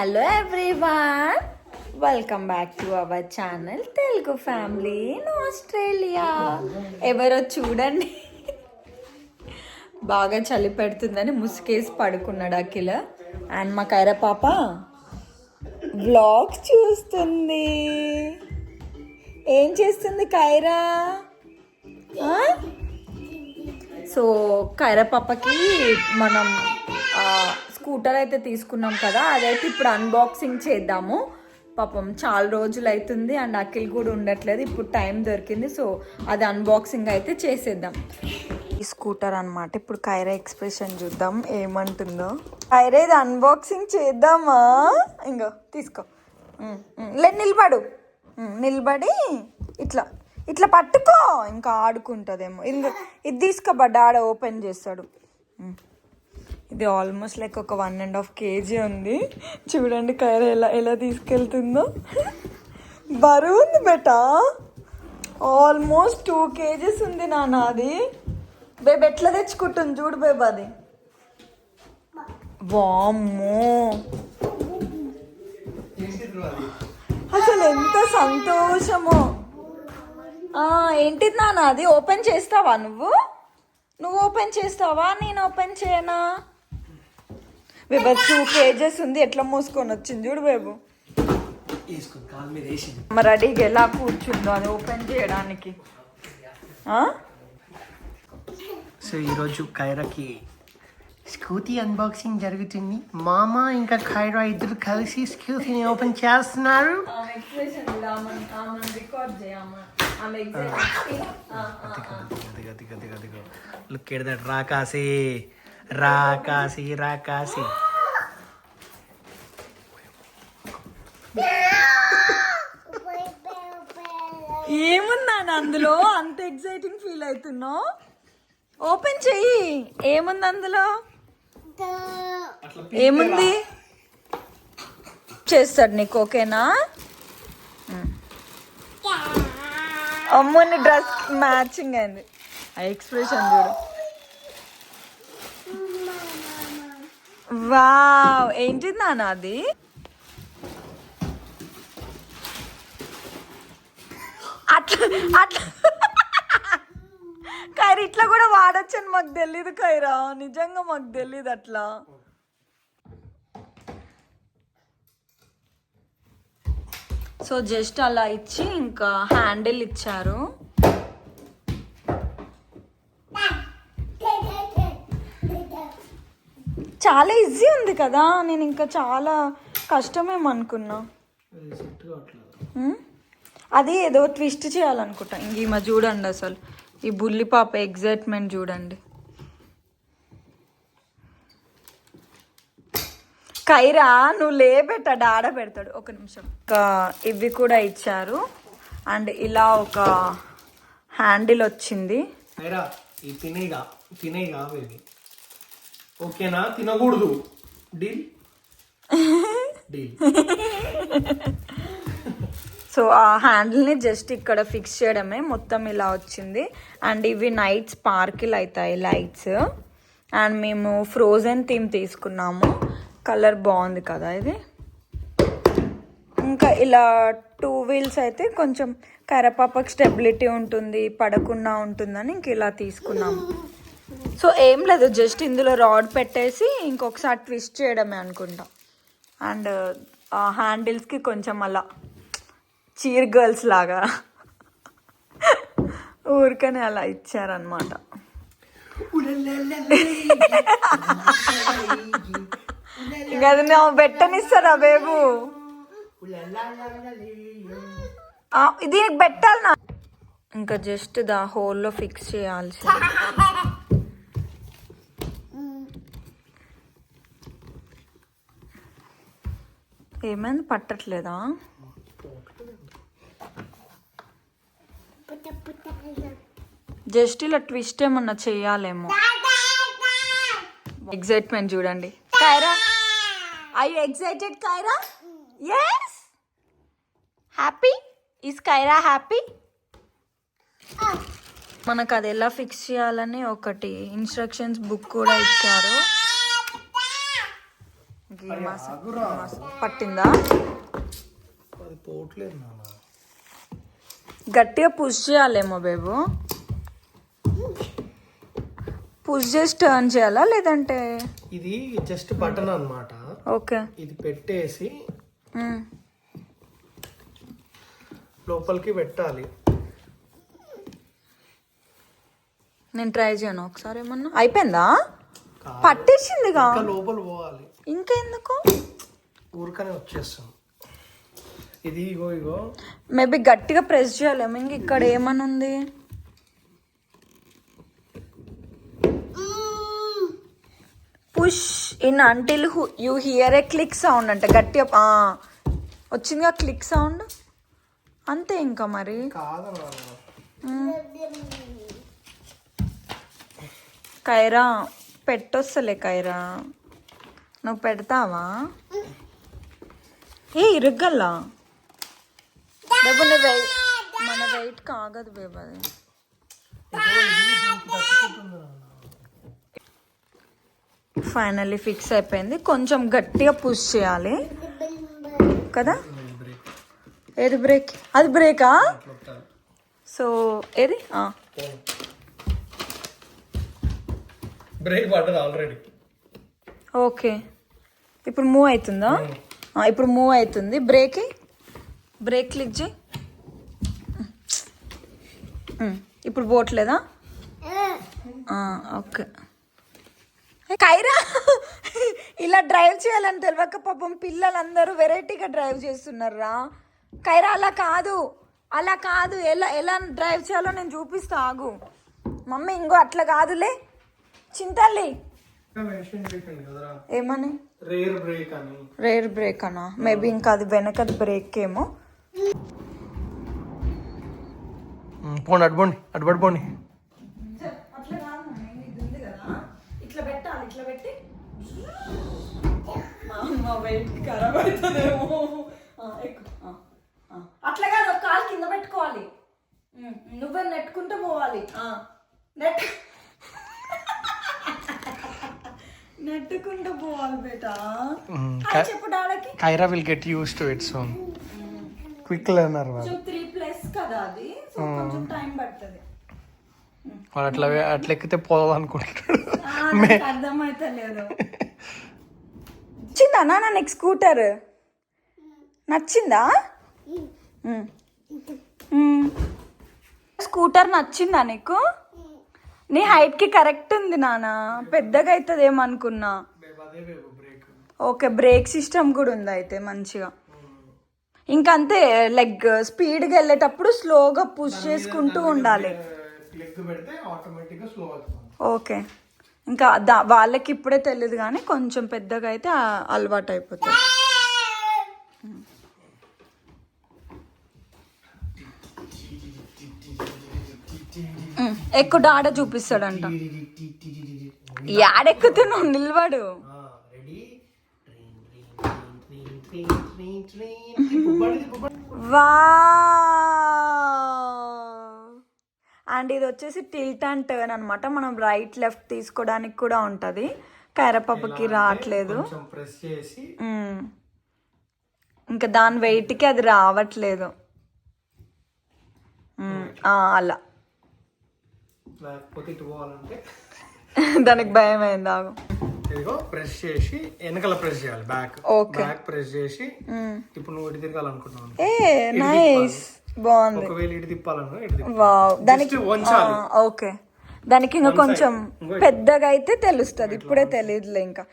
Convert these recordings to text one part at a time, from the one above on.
Hello everyone, welcome back to our channel Telugu family in Australia. ఎవరో చూడండి, బాగా చలి పెడుతుందని ముసుకేసి పడుకున్నాడు అఖిల. అండ్ మా కైరా పాప వ్లాగ్స్ చూస్తుంది. ఏం చేస్తుంది కైరా? సో కైరా పాపకి మనం స్కూటర్ అయితే తీసుకున్నాం కదా, అదైతే ఇప్పుడు అన్బాక్సింగ్ చేద్దాము. పాపం చాలా రోజులు అవుతుంది అండ్ అఖిల్ కూడా ఉండట్లేదు, ఇప్పుడు టైం దొరికింది. సో అది అన్బాక్సింగ్ అయితే చేసేద్దాం. ఈ స్కూటర్ అనమాట. ఇప్పుడు కైరా ఎక్స్ప్రెషన్ చూద్దాం ఏమంటుందో. కైరా ఇది అన్బాక్సింగ్ చేద్దామా? ఇంకో తీసుకో, లేదు నిలబడు, నిలబడి ఇట్లా ఇట్లా పట్టుకో, ఇంకా ఆడుకుంటుందేమో. ఇది తీసుకోబా, డాడ ఓపెన్ చేస్తాడు. ఇది ఆల్మోస్ట్ లైక్ ఒక 1.5 kg ఉంది. చూడండి కైరా ఎలా ఎలా తీసుకెళ్తుందో. బరువు ఉంది బేటా, ఆల్మోస్ట్ 2 kg ఉంది నాన్న. అది బేబీ ఎట్లా తెచ్చుకుంటుంది చూడు బేబీ. అది వామ్మో, అసలు ఎంత సంతోషమో. ఏంటిది నాన్న? అది ఓపెన్ చేస్తావా నువ్వు? నువ్వు ఓపెన్ చేస్తావా, నేను ఓపెన్ చేయనా? బేబా 2 kg ఉంది, ఎట్లా మోసుకొని వచ్చింది చూడు బేబు. రెడీగా ఎలా కూర్చుందో అది ఓపెన్ చేయడానికి. సో ఈరోజు కైరాకి స్కూటీ అన్బాక్సింగ్ జరుగుతుంది. మామ ఇంకా కైరా ఇద్దరు కలిసి స్కూటీని ఓపెన్ చేస్తున్నారు. లుక్ ఎట్ దట్ రాకాసి రాకాసి రాకాసి. ఏముందా అందులో అంత ఎక్సైటింగ్ ఫీల్ అవుతున్నావు? ఓపెన్ చెయ్యి, ఏముంది అందులో? ఏముంది చేస్తాడు నీకు, ఓకేనా? అమ్మని డ్రెస్ మ్యాచింగ్ అయింది. ఆ ఎక్స్ప్రెషన్ చూడు. వావ్, ఏంటిది నాన్న అది? అట్లా అట్లా కైరా ఇట్లా కూడా వాడచ్చని మాకు తెలీదు కైరా, నిజంగా మాకు తెలీదు అట్లా. సో జస్ట్ అలా ఇచ్చి ఇంకా హ్యాండిల్ ఇచ్చారు. చాలా ఈజీ ఉంది కదా, నేను ఇంకా చాలా కష్టమేమనుకున్నా. అది ఏదో ట్విస్ట్ చేయాలనుకుంటా. ఇంక ఈమె చూడండి, అసలు ఈ బుల్లి పాప ఎగ్జైట్మెంట్ చూడండి. కైరా నువ్వు లేబెట్టాడు, ఆడ పెడతాడు. ఒక నిమిషం. ఇంకా ఇవి కూడా ఇచ్చారు అండ్ ఇలా ఒక హ్యాండిల్ వచ్చింది. ఓకేనా? తినకూడదు. Deal deal. సో ఆ హ్యాండిల్ని జస్ట్ ఇక్కడ ఫిక్స్ చేయడమే. మొత్తం ఇలా వచ్చింది. అండ్ ఇవి నైట్ స్పార్కిల్ అవుతాయి లైట్స్. అండ్ మేము ఫ్రోజన్ థీమ్ తీసుకున్నాము, కలర్ బాగుంది కదా ఇది. ఇంకా ఇలా 2 wheels అయితే కొంచెం కైరాపాపకి స్టెబిలిటీ ఉంటుంది, పడకుండా ఉంటుందని ఇంక ఇలా తీసుకున్నాము. సో ఏం లేదు, జస్ట్ ఇందులో రాడ్ పెట్టేసి ఇంకొకసారి ట్విస్ట్ చేయడమే అనుకుంటా. అండ్ ఆ హ్యాండిల్స్కి కొంచెం అలా చీర్ గర్ల్స్ లాగా ఊరికనే అలా ఇచ్చారనమాట. ఇంకా అది నువ్వు పెట్టనిస్తారా బేబు? ఇది పెట్టాలి నా. ఇంకా జస్ట్ దా హోల్లో ఫిక్స్ చేయాల్సి. ఏమైంది, పట్టట్లేదా? జస్ట్ ఇలా ట్విస్ట్ ఏమన్నా చెయ్యాలేమో. ఎక్సైట్మెంట్ చూడండి. Kiara, are you excited Kiara? yes, happy? Is Kiara happy? మనకు అది ఎలా ఫిక్స్ చేయాలని ఒకటి ఇన్స్ట్రక్షన్స్ బుక్ కూడా ఇచ్చారు. పట్టిందా? అది పోవట్లేదు నాన్న. గట్టిగా పుష్ చేయాలేమో బేబు. పుష్ చేసి టర్న్ చేయాలా లేదంటే? ఇది జస్ట్ బటన్ అన్నమాట. ఓకే, ఇది పెట్టేసి లోపలికి పెట్టాలి. నేను ట్రై చేయను ఒకసారి. ఏమన్నా అయిపోయిందా? పట్టేసిందిగా. లోపల పోవాలి. ఇంకా ఎందుకు? ఊరికనే వచ్చేస్తాం. ఇది ఇగో ఇగో మేబీ గట్టిగా ప్రెస్ చేయాలేమో. ఇంక ఇక్కడ ఏమని ఉంది? Push in until you here A click sound అంట. గట్టిగా వచ్చిందిగా క్లిక్ సౌండ్. అంతే ఇంకా మరి. కైరా పెట్టొస్తలే. కైరా నువ్వు పెడతావా? ఏ ఇరుగ్గల్లా బేబు. మన వెయిట్ కాగదు బేబు అది. ఫైనల్లీ ఫిక్స్ అయిపోయింది. కొంచెం గట్టిగా పుష్ చేయాలి కదా. ఏది బ్రేక్? అది బ్రేకా? సో ఏది బ్రేక్ పడ్డది ఆల్రెడీ. ఓకే, ఇప్పుడు మూవ్ అవుతుందా? ఇప్పుడు మూవ్ అవుతుంది. బ్రేక్ క్లిక్ చేయి. ఇప్పుడు పోవట్లేదా? ఓకే. కైరా ఇలా డ్రైవ్ చేయాలని తెలియక పాపం పిల్లలందరూ వెరైటీగా డ్రైవ్ చేస్తున్నారా. కైరా అలా కాదు, అలా కాదు. ఎలా డ్రైవ్ చేయాలో నేను చూపిస్తా. ఆగు మమ్మీ. ఇంకో అట్లా కాదులే చింతల్లి. ఏమని? రేర్ బ్రేక్ అనా? మేబీ ఇంకా అది వెనకది బ్రేక్ ఏమో. పోండి అటు పోండి. అట్లా కాదు, ఇది ఉంది కదా, ఇట్లా పెట్టాలి. ఇట్లా పెట్టి వెయిట్ ఖరాబ్ అవుతుందేమో. అట్లా కాదు, ఒక కాలు కింద పెట్టుకోవాలి. నువ్వే నెట్టుకుంటూ పోవాలి. నెట్టుకుంటూ పోవాలి బేటా. చెప్పు డాడీకి. Kiara will get used to it soon. Quick learner. 3+ కదా అది, సో కొంచెం టైం పడుతుంది. అట్లా ఎక్కితే పోవాలనుకుంటున్నాడు. అర్థమైతే లేదు. నచ్చిందా నాన్న నీకు స్కూటర్? నచ్చిందా? స్కూటర్ నచ్చిందా నీకు? నీ హైట్ కి కరెక్ట్ ఉంది నాన్న. పెద్దగా అవుతుంది ఏమనుకున్నా. ఓకే, బ్రేక్ సిస్టమ్ కూడా ఉంది అయితే మంచిగా. ఇంకంతే, లైక్ స్పీడ్గా వెళ్ళేటప్పుడు స్లోగా పుష్ చేసుకుంటూ ఉండాలి. ఓకే, ఇంకా వాళ్ళకి ఇప్పుడే తెలియదు కానీ కొంచెం పెద్దగా అయితే అలవాటు అయిపోతుంది. ఎక్కువ డాడ చూపిస్తాడంట. యాడెక్కుతున్నావు? నిలబడు. అండ్ ఇది వచ్చేసి టిల్ట్ అండ్ టర్న్ అనమాట. మనం రైట్ లెఫ్ట్ తీసుకోవడానికి కూడా ఉంటుంది. కైరపాపకి రావట్లేదు. ఇంకా దాని వెయిట్కి అది రావట్లేదు. అలా దానికి భయం అయింది. ఆగు. ప్రెస్ చేసి వెనకాల ప్రెస్ చేయాలి. బ్యాక్ ప్రెస్ చేసి ఇప్పుడు నువ్వు ఇటు తిరగాలనుకుంటున్నావు. నైస్, బాగుంది. ఒకవేళ ఇటు తిప్పాలనుకో వావ్. దానికి ఓకే, దానికి ఇంకా కొంచెం పెద్దగా అయితే తెలుస్తుంది. ఇప్పుడే తెలియదులే ఇంకా.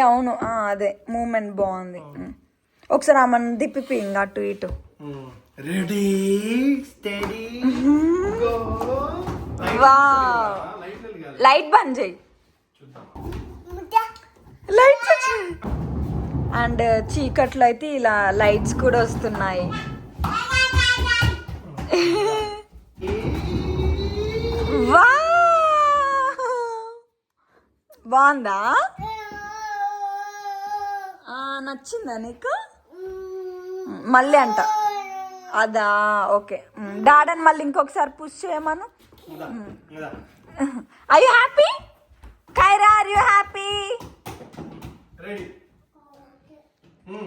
అవును, అదే మూమెంట్ బాగుంది. ఒకసారి ఆమెను తిప్పి ఇంకా అటు ఇటు. Ready steady go. Wow, light బంద్ చేయి. లైట్స్ వచ్చాయి. అండ్ చీకట్లో అయితే ఇలా లైట్స్ కూడా వస్తున్నాయి. బాగుందా? నచ్చిందా నీకు? మళ్ళీ అంట అదా? ఓకే, డాడని మళ్ళీ ఇంకొకసారి పుష్ చేయమను. Are you happy? Kyra, are you happy? Clap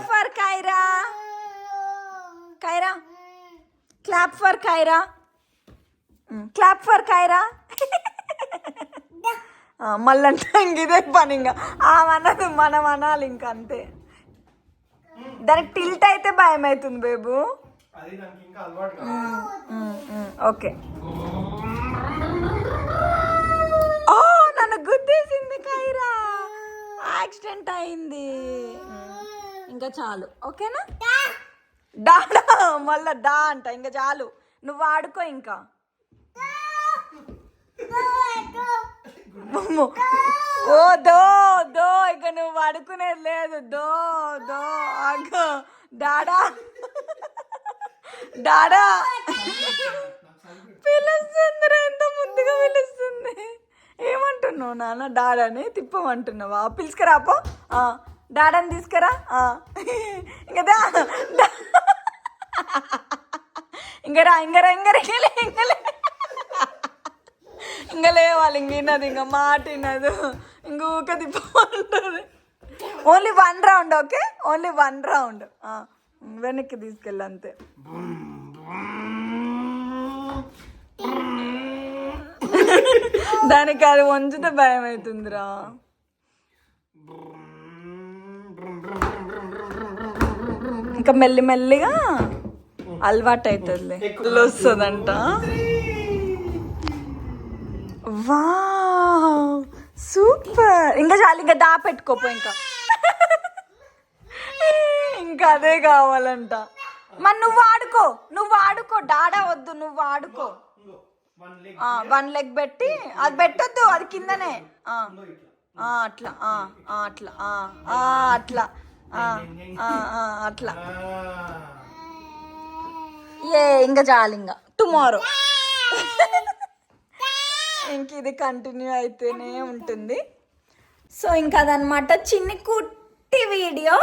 for Kyra. Kyra. Clap for Kyra. Clap for Kyra. మళ్ళంటే ఇంక ఇదే పని ఇంకా ఆమన్నది మనం అనాలి ఇంక అంతే. దానికి టిల్ట్ అయితే భయం అవుతుంది బేబు. ఓకే. నన్ను గుద్దేసింది కైరా, యాక్సిడెంట్ అయింది. ఇంకా చాలు ఓకేనా. డాడా మళ్ళా డా అంట. ఇంకా చాలు, నువ్వు ఆడుకో ఇంకా. ఓ దో దో, ఇక నువ్వు పడుకునేది లేదు. దో దో అగో డాడా డాడా పిలుస్తుంది, ఎంత ముద్దుగా పిలుస్తుంది. ఏమంటున్నావు నాన్న? డాడాని తిప్పమంటున్నావా? పిలుచుకురాపో, డాడాని తీసుకురా. ఇంకా ఇంకరా ఇంకరా ఇంకరా ఇంకలే ఇంకా లేవాలి. ఇంక వినదు, ఇంకా మాట వినదు, ఇంక ఊక తిప్పమంటుంది. Only 1 round okay, only 1 round. వెనక్కి తీసుకెళ్ళి అంతే. దానికి అది వంచితే భయం అవుతుందిరా. ఇంకా మెల్లిమెల్లిగా అలవాటు అవుతుంది, వస్తుందంట. వా సూపర్. ఇంకా చాలు, ఇంకా దా పెట్టుకోపో. ఇంకా అదే కావాలంట. మరి నువ్వు ఆడుకో, నువ్వు ఆడుకో. డాడా వద్దు, నువ్వు ఆడుకో. 1 లెగ్ పెట్టి, అది పెట్టొద్దు, అది కిందనే. అట్లా అట్లా అట్లా అట్లా. ఇంకా చాలు, ఇంకా టుమారో ఇంక ఇది కంటిన్యూ అయితేనే ఉంటుంది. సో ఇంకా అదనమాట చిన్ని కుట్టి వీడియో.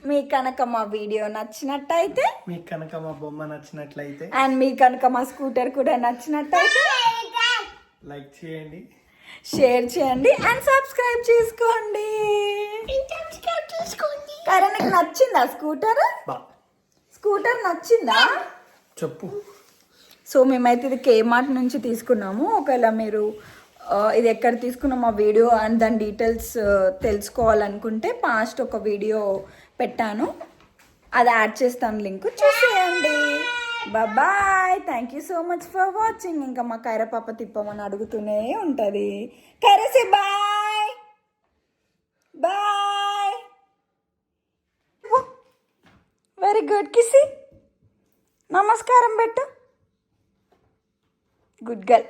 మీకు కనుక మా వీడియో నచ్చినట్టయితే, మీకు కనుక మా బొమ్మ నచ్చినట్లయితే, అండ్ మీకు కనుక మా స్కూటర్ కూడా నచ్చినట్టయితే లైక్ చేయండి, షేర్ చేయండి, అండ్ సబ్స్క్రైబ్ చేసుకోండి. కానీ నీకు నచ్చిందా స్కూటర్? స్కూటర్ నచ్చిందా చెప్పు. సో మేమైతే ఇది కేమార్ట్ నుంచి తీసుకున్నాము. ఒకవేళ మీరు ఇది ఎక్కడ తీసుకున్నాం ఆ వీడియో అండ్ దాని డీటెయిల్స్ తెలుసుకోవాలనుకుంటే పాస్ట్ ఒక వీడియో పెట్టాను, అది యాడ్ చేస్తాను, లింక్ చూసేయండి. Bye, thank you so much for watching. ఇంకా మా కైరా పాప తిప్పమని అడుగుతూనే ఉంటుంది. కైరాసి బాయ్ బాయ్. వెరీ గుడ్ కిసి, నమస్కారం పెట్టు. Good girl.